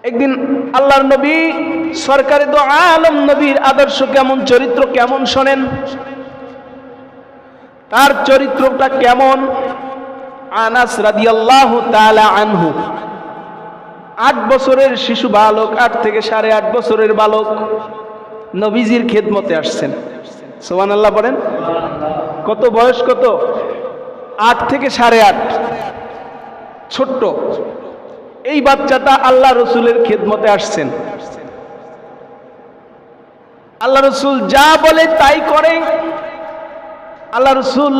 একদিন আল্লাহর নবী সরকারে দো আলম নবীর আদর্শ কেমন, চরিত্র কেমন শোনেন। তার চরিত্রটা কেমন। আনাস রাদিয়াল্লাহু তাআলা আনহু 8 বছরের শিশু বালক, 8 থেকে 8.5 বছরের বালক নবীজির খেদমতে আসছেন। সুবহানাল্লাহ বলেন। কত বয়স, কত? 8 থেকে 8.5, ছোট্ট এই বাচ্চাটা আল্লাহ রসুলের খেদমতে আসছেন। আল্লাহ রসুল যা বলে তাই করে। আল্লাহ রসুল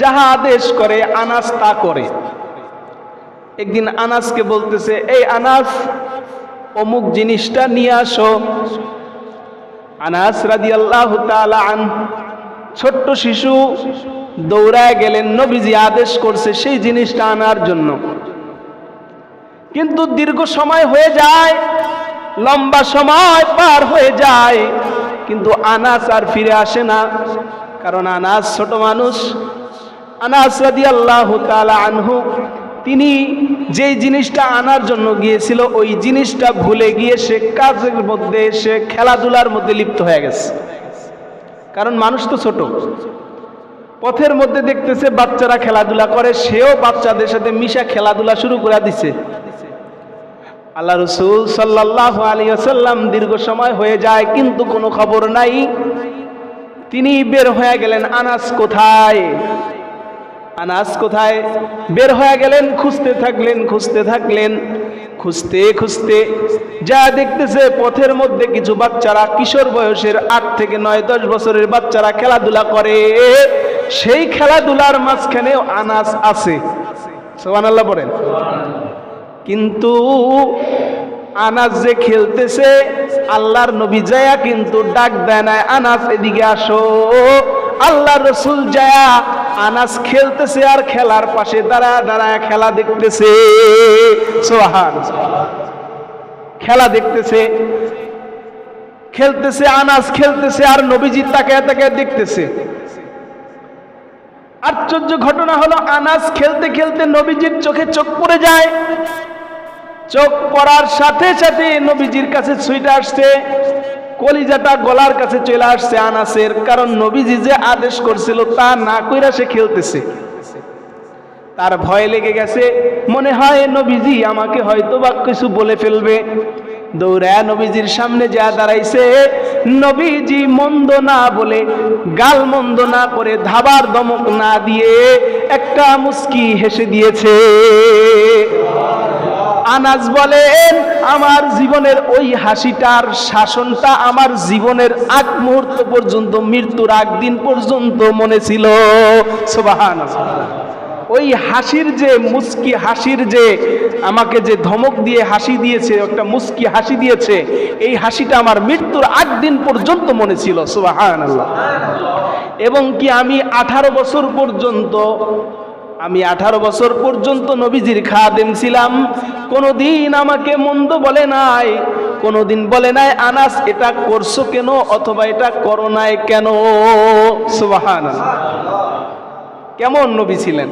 যাহা আদেশ করে আনাস তা করে। একদিন আনাসকে বলতেছে, এই আনাস অমুক জিনিসটা নিয়ে আসো। আনাস রাদিয়াল্লাহু তাআলা আনহু ছোট্ট শিশু দৌড়ায় গেলেন, নবীজি আদেশ করছে সেই জিনিসটা আনার জন্য। কিন্তু দীর্ঘ সময় হয়ে যায়, লম্বা সময় পার হয়ে যায়, কিন্তু আনাস আর ফিরে আসে না। কারণ আনাস ছোট মানুষ। আনাস রাদিয়াল্লাহু তাআলা আনহু তিনি যেই জিনিসটা আনার জন্য গিয়েছিল ওই জিনিসটা ভুলে গিয়ে সে কাজের মধ্যে, সে খেলাধুলার মধ্যে লিপ্ত হয়ে গেছে। কারণ মানুষ তো ছোট, পথের মধ্যে দেখতেছে বাচ্চারা খেলাধুলা করে, সেও বাচ্চাদের সাথে মিশা খেলাধুলা শুরু করে দিছে। আল্লাহ রসুল সাল্লাল্লাহু আলাইহি ওয়াসাল্লাম দীর্ঘ সময় হয়ে যায় কিন্তু কোনো খবর নাই। তিনি বের হয়ে গেলেন, আনাস কোথায়, আনাস কোথায়? বের হয়ে গেলেন, খুঁজতে থাকলেন, খুঁজতে খুঁজতে যা দেখতেছে পথের মধ্যে কিছু বাচ্চারা, কিশোর বয়সের 8 থেকে 9-10 বছরের বাচ্চারা খেলাধুলা করে। সেই খেলাধুলার মাঝখানেও আনাস আছে। সুবহানাল্লাহ বলেন। কিন্তু আনাস যে খেলতেছে, আল্লাহর নবী যায়া কিন্তু ডাক দেয় না, আনাস এদিকে আসো। আল্লাহ রসুল যায়া আনাস খেলতেছে আর খেলার পাশে দাঁড়ায় দাঁড়ায় খেলা দেখতেছে। সুবহানাল্লাহ। খেলা দেখতেছে, খেলতেছে, আনাস খেলতেছে আর নবীজি তাকায় তাকায় দেখতেছে। আশ্চর্য ঘটনা হলো, আনাস খেলতে খেলতে নবীজির চোখে চোখ পড়ে যায়। চোখ পড়ার সাথে সাথে নবীজির কাছে ছুটে আসছে, কলিজাটা গলার কাছে চলে আসছে আনাসের। কারণ নবীজি যে আদেশ করছিল তা না কইরা সে খেলতেছে। তার ভয় লেগে গেছে, মনে হয় নবীজি আমাকে হয়তো বা কিছু বলে ফেলবে। দৌড়ায় নবীজির সামনে যা দাঁড়াইছে, নবীজি মন্দ না বলে, গাল মন্দ না করে, ধাবার দমক না দিয়ে একটা মুস্কি হেসে দিয়েছে। আনাস বলেন, আমার জীবনের ওই হাসিটার শাসনটা আমার জীবনের আগ মুহূর্ত পর্যন্ত, মৃত্যুর আগ দিন পর্যন্ত মনে ছিল। সুবহানাল্লাহ। ওই হাসির যে মুস্কি হাসির যে আমাকে যে ধমক দিয়ে হাসি দিয়েছে, একটা মুস্কি হাসি দিয়েছে, এই হাসিটা আমার মৃত্যুর আগ দিন পর্যন্ত মনে ছিল। সুবহানাল্লাহ। এবং কি আমি 18 বছর পর্যন্ত নবীজির খাদেম ছিলাম। কোনদিন আমাকে মন্দ বলে নাই, কোনদিন বলে নাই আনাস এটা করছো কেন, অথবা এটা করো নাই কেন। সুবহানাল্লাহ। কেমন নবী ছিলেন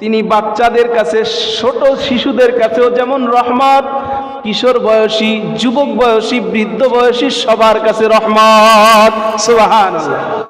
তিনি! বাচ্চাদের কাছে, ছোট শিশুদের কাছেও যেমন রহমত, কিশোর বয়সী, যুবক বয়সী, বৃদ্ধ বয়সী সবার কাছে রহমত। সুবহানাল্লাহ।